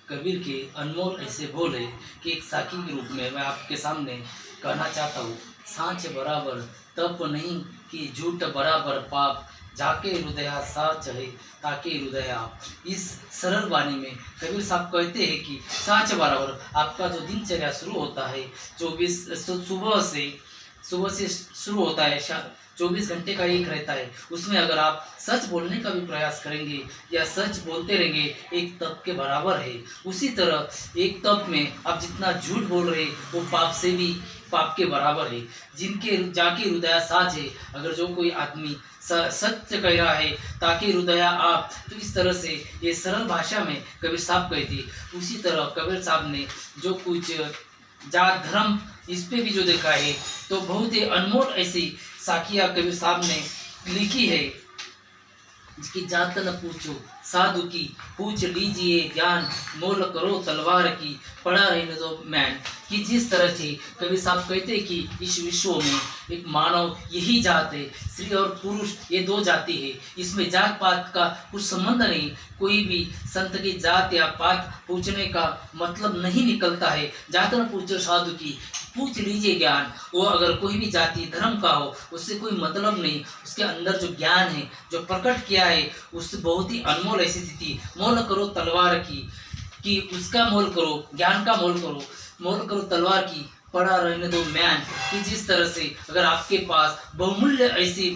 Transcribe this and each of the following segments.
कबीर के अनमोल ऐसे बोल है कि एक साखी के रूप में मैं आपके सामने कहना चाहता हूँ। सांच बराबर तप नहीं कि झूठ बराबर पाप, जाके हृदया साच है ताके हृदय आप। इस सरल वाणी में कबीर साहब कहते हैं कि सांच बराबर आपका जो दिनचर्या शुरू होता है 24 सुबह से शुरू होता है, 24 घंटे का एक रहता है। उसमें अगर आप सच बोलने का भी प्रयास करेंगे या सच बोलते रहेंगे, एक तप के बराबर है। उसी तरह एक तप में आप जितना झूठ बोल रहे वो पाप से भी पाप के बराबर है। जिनके जाके हृदय साच है, अगर जो कोई आदमी सत्य कह रहा है ताकि हृदय आप, तो इस तरह से ये सरल भाषा में कबीर साहब कहती। उसी तरह कबीर साहब ने जो कुछ जात धर्म इस पे भी जो देखा है, तो बहुत ही अनमोल ऐसी साखियाँ कबीर साहब ने लिखी है। जिसकी जात न पूछो साधु की, पूछ लीजिए ज्ञान, मोल करो तलवार की, पड़ा रहने दो मैन। कि जिस तरह से कबीर साहब कहते कि इस विश्व में एक मानव यही जात है, स्त्री और पुरुष ये दो जाति है, इसमें जात पात का कुछ संबंध नहीं। कोई भी संत की जात या पात पूछने का मतलब नहीं निकलता है। जात न पूछो साधु की, पूछ लीजिए ज्ञान। वो अगर कोई भी जाति धर्म का हो उससे कोई मतलब नहीं, उसके अंदर जो ज्ञान है जो प्रकट किया है उससे बहुत ही अनमोल ऐसी स्थिति। मोल करो तलवार की, कि उसका मोल करो, ज्ञान का मोल करो, मोल करो तलवार की, पड़ा रहने दो मैन। कि जिस तरह से अगर आपके पास बहुमूल्य ऐसी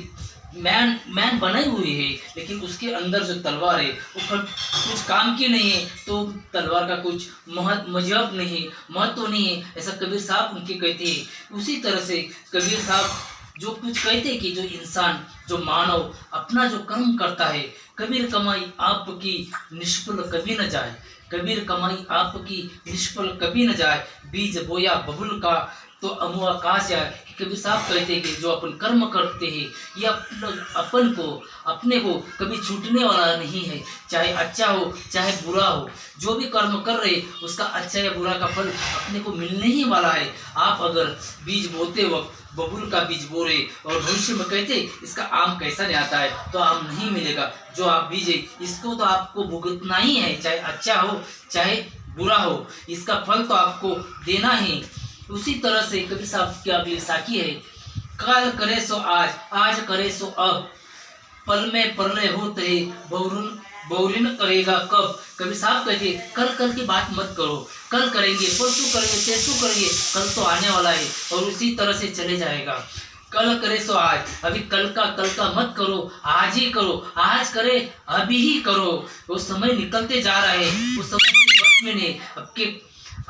मैन बनाई हुई है, लेकिन उसके अंदर जो तलवार है वो कुछ काम की नहीं है, तो तलवार का कुछ मजहब नहीं, महत्व नहीं है। ऐसा कबीर साहब उनके कहते हैं। उसी तरह से कबीर साहब जो कुछ कहते हैं कि जो इंसान जो मानव अपना जो कर्म करता है, कबीर कमाई आपकी निष्फल कभी न जाए, कबीर कमाई आपकी निष्फल कभी न जाए, बीज बोया बबुल का तो अमु आकाश आए। कबीर साहब कहते हैं कि जो अपन कर्म करते हैं ये अपन को अपने को कभी छूटने वाला नहीं है, चाहे अच्छा हो चाहे बुरा हो। जो भी कर्म कर रहे उसका अच्छा या बुरा का फल अपने को मिलने ही वाला है। आप अगर बीज बोते वक्त बबुल का बीज बो रहे और भविष्य में कहते इसका आम कैसा नहीं आता है, तो आम नहीं मिलेगा। जो आप बीजे इसको तो आपको भुगतना ही है, चाहे अच्छा हो चाहे बुरा हो, इसका फल तो आपको देना ही। उसी तरह से कबीर साहब की अगली साखी है, कल करे सो आज, आज करे सो अब, पल में प्रलय होते है बहुरिन करेगा कब। कबीर साहब कहते कल की बात मत करो, कल करेंगे परसों करेंगे तेसों करेंगे, कल तो आने वाला है और उसी तरह से चले जाएगा। कल करे सो आज, अभी कल का मत करो, आज ही करो, आज करे अभी ही करो। वो समय निकलते जा रहा है, उस समय की बस में नहीं,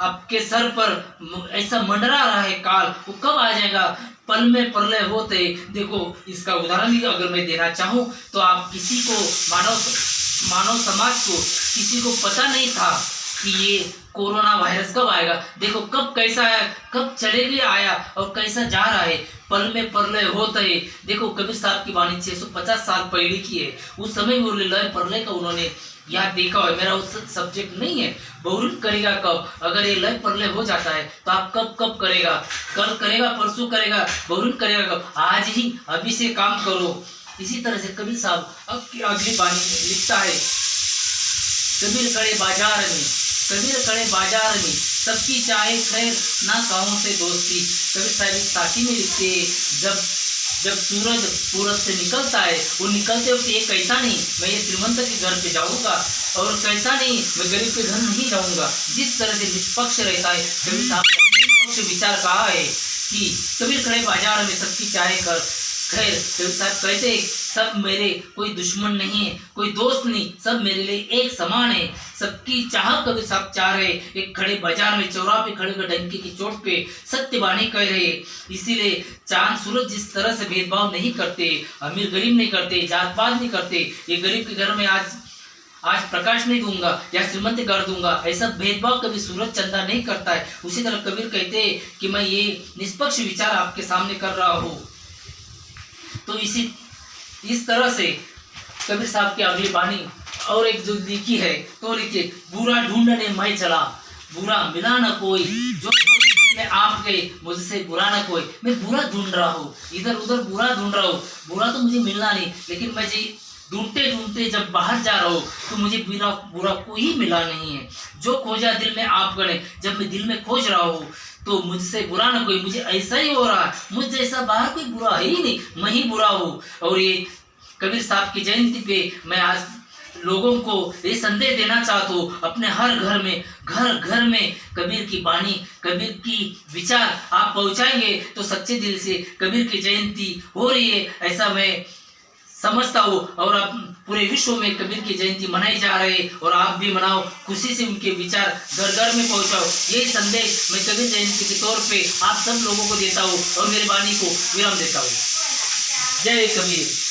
आपके सर पर ऐसा मंडरा रहा है काल, वो कब आ जाएगा। पल में प्रलय होते। देखो इसका उदाहरण भी अगर मैं देना चाहूँ तो आप किसी को मानव समाज को किसी को पता नहीं था कि ये कोरोना वायरस कब आएगा। देखो कब कैसा है, कब चले भी आया और कैसा जा रहा है। पल में प्रलय होता है। देखो कबीर साहब की वाणी 650 साल पहले की है। उस समय में लय प्रलय का उन्होंने यहाँ देखा है। मेरा उस सब्जेक्ट नहीं है। बहुरुन करेगा कब, अगर ये लय प्रलय हो जाता है तो आप कब करेगा, कल करेगा परसों करेगा, बहुरुन करेगा कब, आज ही अभी से काम करो। इसी तरह से कबीर साहब अगली वाणी लिखता है, कबीर करे बाजार में, कबीर करे बाजार में, सबकी चाहे खैर ना काहों से दोस्ती। कबीर साहब इस साखी में लिखते हैं, जब सूरज पूरब से निकलता है, वो निकलते वक्त ये कैसा नहीं मैं ये श्रीमंत के घर पे जाऊंगा और कैसा नहीं मैं गरीब के घर नहीं जाऊंगा। जिस तरह से निष्पक्ष रहता है, कबीर साहब ने निष्पक्ष विचार कहा है कि कबीर खड़े बाजार में सबकी चाहे कर खैर। कबीर साहब कहते सब मेरे कोई दुश्मन नहीं है, कोई दोस्त नहीं, सब मेरे लिए एक समान है। सबकी चाह कबीर साहब चाह रहे, एक खड़े बाजार में चौराहे पे खड़े डंके की चोट पे सत्यवाणी कह रहे। इसीलिए चांद सूरज जिस तरह से भेदभाव नहीं करते, अमीर गरीब नहीं करते, जात पात नहीं करते, ये गरीब के घर में आज प्रकाश नहीं दूंगा या श्रीमंत कर दूंगा, ऐसा भेदभाव कभी सूरज चंदा नहीं करता है। उसी तरह कबीर कहते कि मैं ये निष्पक्ष विचार आपके सामने कर रहा हूँ। तो इस तरह से कबीर साहब की अगली वाणी और एक जो लिखी है तो लिखिए, बुरा ढूंढने मैं चला, बुरा मिला न कोई, जो में आप गए मुझसे बुरा न कोई। मैं बुरा ढूंढ रहा हूँ, इधर उधर बुरा ढूंढ रहा हूँ, बुरा तो मुझे मिलना नहीं, लेकिन मैं ढूंढते ढूंढते जब बाहर जा रहा हो तो मुझे बुरा बुरा कोई मिला नहीं है। जो खोजा दिल में आप गणे, जब मैं दिल में खोज रहा हूँ तो मुझसे बुरा ना कोई, मुझे ऐसा ही हो रहा है, मुझ जैसा बाहर कोई बुरा है ही नहीं, मैं ही बुरा हूँ। और ये कबीर साहब की जयंती पे मैं आज लोगों को ये संदेश देना चाहता हूँ, अपने हर घर में, घर घर में कबीर की बानी, कबीर की विचार आप पहुँचाएंगे तो सच्चे दिल से कबीर की जयंती हो रही है ऐसा मैं समझता हूँ। और अब पूरे विश्व में कबीर की जयंती मनाई जा रही है और आप भी मनाओ, खुशी से उनके विचार घर घर में पहुँचाओ। यही संदेश मैं कबीर जयंती के तौर पे आप सब लोगों को देता हूँ और मेरी वाणी को विराम देता हूँ। जय कबीर।